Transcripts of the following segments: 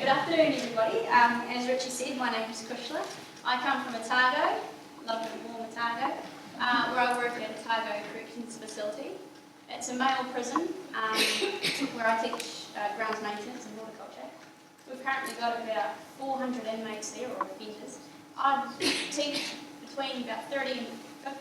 Good afternoon, everybody. As Richie said, my name is Kushla. I come from Otago, lovely warm Otago, where I work at Otago Corrections Facility. It's a male prison where I teach grounds maintenance and horticulture. We've currently got about 400 inmates there, or offenders. I teach between about 30 and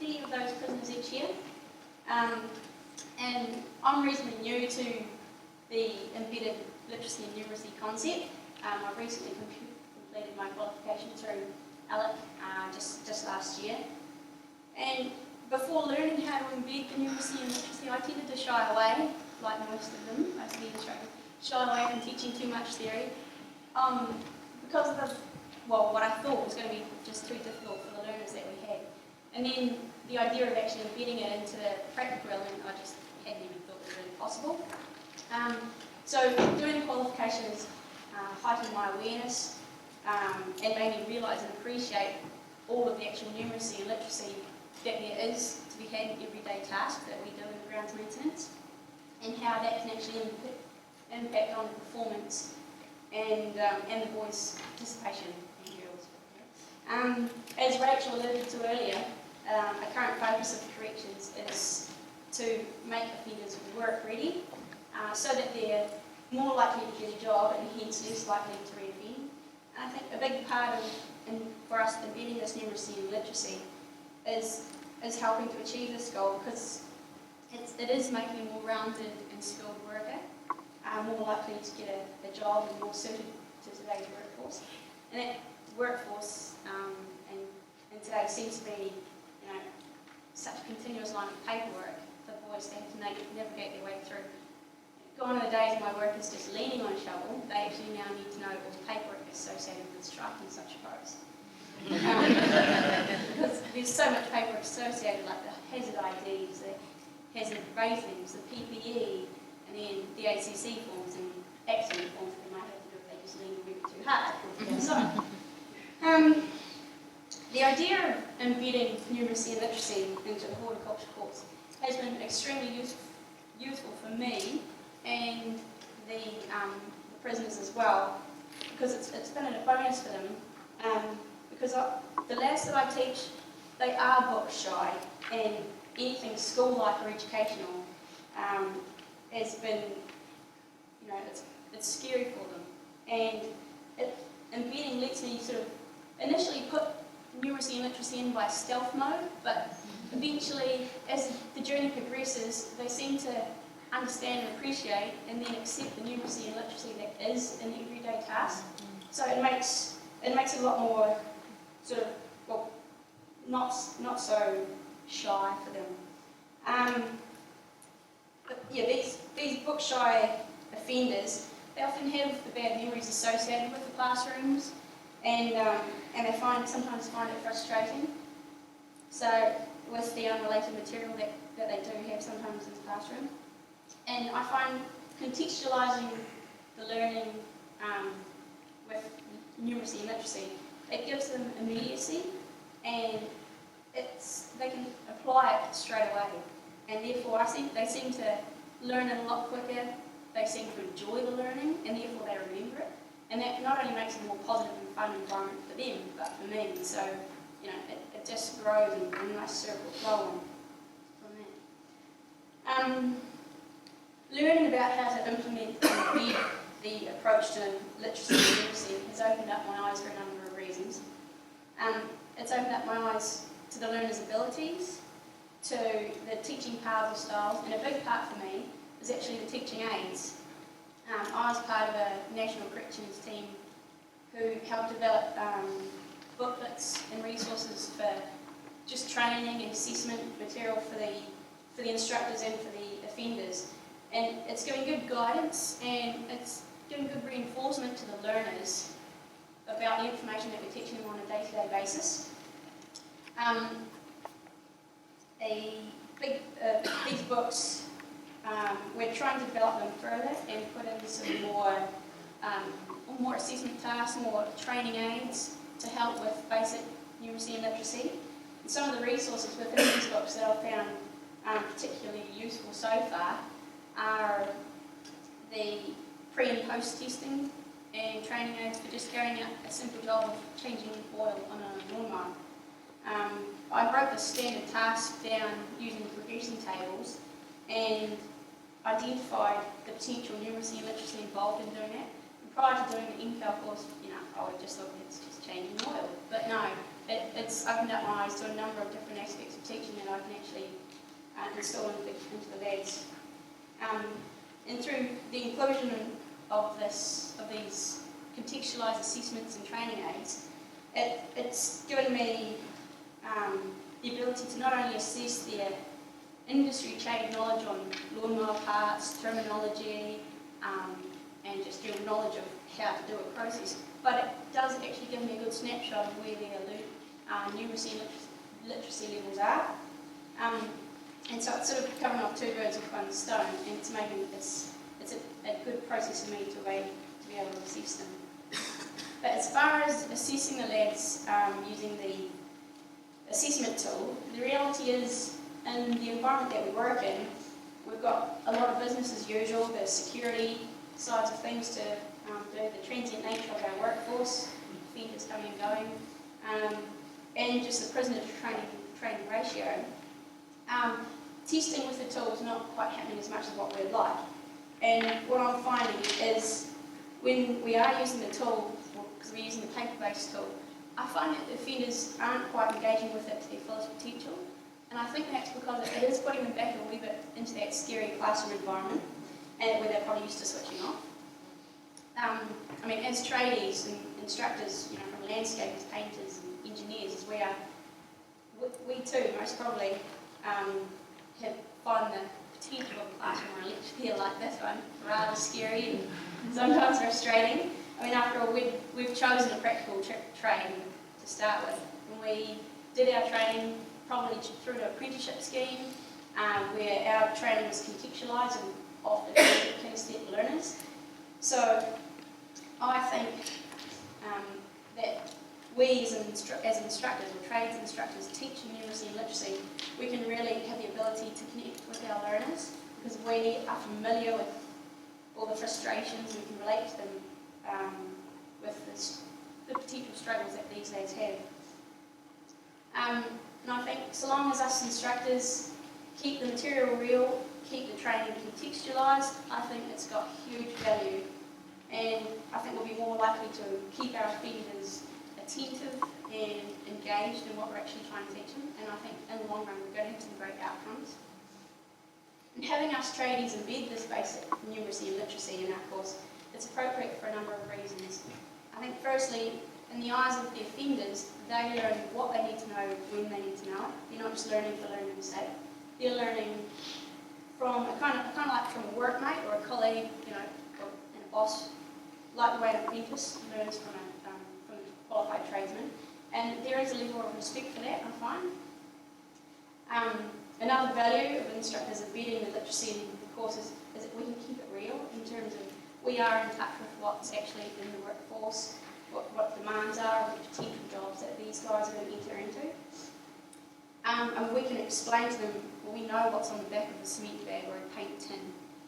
50 of those prisoners each year. And I'm reasonably new to the embedded literacy and numeracy concept. I've recently completed my qualification through ALEC just last year. And before learning how to embed the numeracy and literacy, I tended to shy away, like most of them. I tended to shy away from teaching too much theory because of what I thought was going to be just too difficult for the learners that we had. And then the idea of actually embedding it into practical element, I just hadn't even thought was really possible. So doing the qualifications heightened my awareness and made me realise and appreciate all of the actual numeracy and literacy that there is to be had in everyday tasks that we do in grounds maintenance, and how that can actually impact on the performance and the boys' participation and girls. As Rachel alluded to earlier, a current focus of corrections is to make offenders work ready so that they're more likely to get a job and hence less likely to reoffend. And I think a big part of, for us, embedding this numeracy and literacy is helping to achieve this goal, because it is making a more rounded and skilled worker, more likely to get a job and more suited to today's workforce. And that workforce and today seems to be such a continuous line of paperwork for boys to have to navigate their way through. Gone are the days my workers just leaning on a shovel. They actually now need to know all the paperwork associated with striking such pros. Because there's so much paperwork associated, like the hazard IDs, the hazard ratings, the PPE, and then the ACC forms and accident forms that they might have to do if they just lean a bit too hard. So, the idea of embedding numeracy and literacy into the horticulture course has been extremely useful for me and the prisoners as well, because it's been a bonus for them, because the lads that I teach, they are book shy, and anything school-like or educational has been, it's scary for them, and embedding lets me sort of initially put numeracy and literacy in by stealth mode, but eventually, as the journey progresses, they seem to understand and appreciate and then accept the numeracy and literacy that is an everyday task. So it makes it a lot more sort of, not so shy for them. But yeah, these book shy offenders, they often have the bad memories associated with the classrooms, and they sometimes find it frustrating. So with the unrelated material that they do have sometimes in the classroom. And I find contextualising the learning with numeracy and literacy, it gives them immediacy, and they can apply it straight away. And therefore, they seem to learn it a lot quicker, they seem to enjoy the learning, and therefore they remember it. And that not only makes it a more positive and fun environment for them, but for me. So, it just grows in a nice circle flowing from that. Learning about how to implement and embed the approach to literacy and numeracy has opened up my eyes for a number of reasons. It's opened up my eyes to the learners' abilities, to the teaching paths or styles, and a big part for me is actually the teaching aids. I was part of a national corrections team who helped develop booklets and resources for just training and assessment material for the instructors and for the offenders. And it's giving good guidance, and it's giving good reinforcement to the learners about the information that we're teaching them on a day-to-day basis. These books, we're trying to develop them further and put in some more assessment tasks, more training aids to help with basic numeracy and literacy. And some of the resources within these books that I've found particularly useful so far are the pre and post testing and training aids for just carrying out a simple job of changing oil on a lawnmower. I broke the standard task down using progression tables and identified the potential numeracy and literacy involved in doing that. And prior to doing the NCAL course, I would just thought it's just changing oil. But no, it's opened up my eyes to a number of different aspects of teaching that I can actually install into the lads. And through the inclusion of these contextualised assessments and training aids, it's given me the ability to not only assess their industry trade knowledge on lawnmower parts, terminology, and just general knowledge of how to do a process, but it does actually give me a good snapshot of where their numeracy and literacy levels are. And so it's sort of covering off two birds with one stone, and it's a good process for me to be able to assess them. But as far as assessing the lads using the assessment tool, the reality is, in the environment that we work in, we've got a lot of business as usual, the security sides of things to do, the transient nature of our workforce, offenders coming and going, and just the prisoner to training ratio. Testing with the tool is not quite happening as much as what we'd like. And what I'm finding is, when we are using the tool, because we're using the paper-based tool, I find that the offenders aren't quite engaging with it to their fullest potential. And I think that's because it is putting them back a wee bit into that scary classroom environment, and where they're probably used to switching off. I mean, as tradies and instructors, from landscapers, painters, and engineers, as we are, we too most probably find the potential of a classroom or a lecture here like this one rather scary and sometimes frustrating. I mean, after all, we've chosen a practical training to start with. And we did our training probably through an apprenticeship scheme, where our training was contextualised and offered to kinesthetic learners. So I think that we as instructors, or trades instructors, teaching numeracy and literacy, we can really have the ability to connect with our learners, because we are familiar with all the frustrations, and can relate to them with the potential struggles that these lads have. And I think so long as us instructors keep the material real, keep the training contextualised, I think it's got huge value, and I think we'll be more likely to keep our offenders attentive and engaged in what we're actually trying to teach them, and I think in the long run we're going to have some great outcomes. And having us tradies embed this basic numeracy and literacy in our course, it's appropriate for a number of reasons. I think firstly, in the eyes of the offenders, they learn what they need to know when they need to know it. They're not just learning for learning's sake. They're learning from kind of like from a workmate or a colleague, or a boss, like the way an apprentice learns from a qualified tradesman. And there is a level of respect for that, I find. Another value of instructors embedding the literacy in the courses is that we can keep it real in terms of we are in touch with what's actually in the workforce, what demands are, what potential jobs that these guys are going to enter into. And we can explain to them, well, we know what's on the back of a cement bag or a paint tin.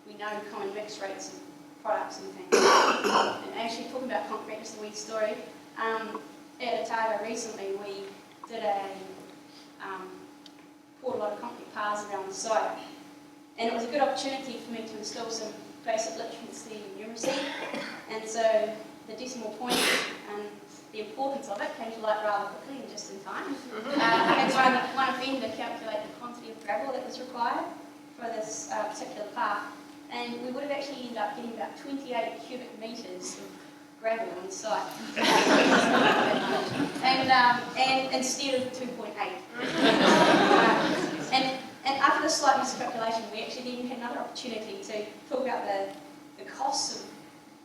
We know common mix rates of products and things. And actually talking about concrete, just a wee story. At Otago recently, we did poured a lot of concrete piles around the site. And it was a good opportunity for me to instill some basic literacy and numeracy. And so the decimal point and the importance of it came to light rather quickly and just in time. I had one offender calculate the quantity of gravel that was required for this particular part, and we would have actually ended up getting about 28 cubic metres of gravel on the site, and instead of 2.8. And after the slight miscalculation, we actually then had another opportunity to talk about the costs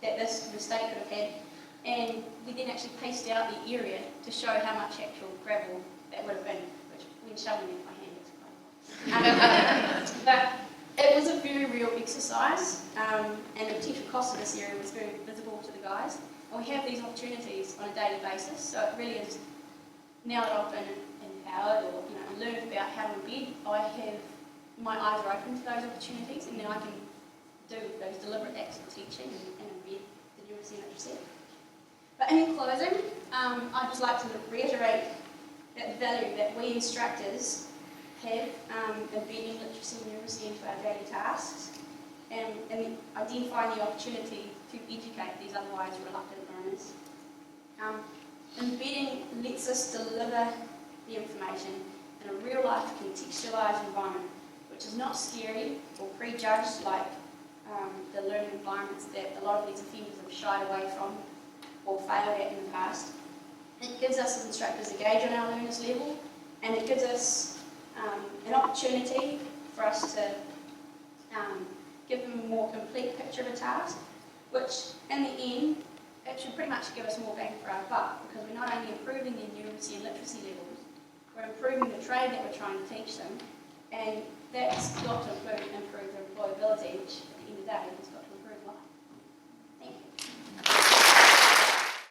that this mistake could have had. And we then actually paced out the area to show how much actual gravel that would have been, which when shoveling with my hand is quite a lot. But it was a very real exercise, and the potential cost of this area was very visible to the guys. And we have these opportunities on a daily basis, so it really is, now that I've been empowered or learned about how to embed, my eyes are open to those opportunities, and then I can do those deliberate acts of teaching and embed the numeracy and literacy. But in closing, I'd just like to reiterate that value that we instructors have embedding literacy and numeracy into our daily tasks and identifying the opportunity to educate these otherwise reluctant learners. Embedding lets us deliver the information in a real-life contextualised environment, which is not scary or prejudged like the learning environments that a lot of these offenders have shied away from or failed at in the past. It gives us as instructors a gauge on our learners' level, and it gives us an opportunity for us to give them a more complete picture of a task, which in the end, it should pretty much give us more bang for our buck, because we're not only improving their numeracy and literacy levels, we're improving the trade that we're trying to teach them, and that's got to improve their employability, which at the end of the day has got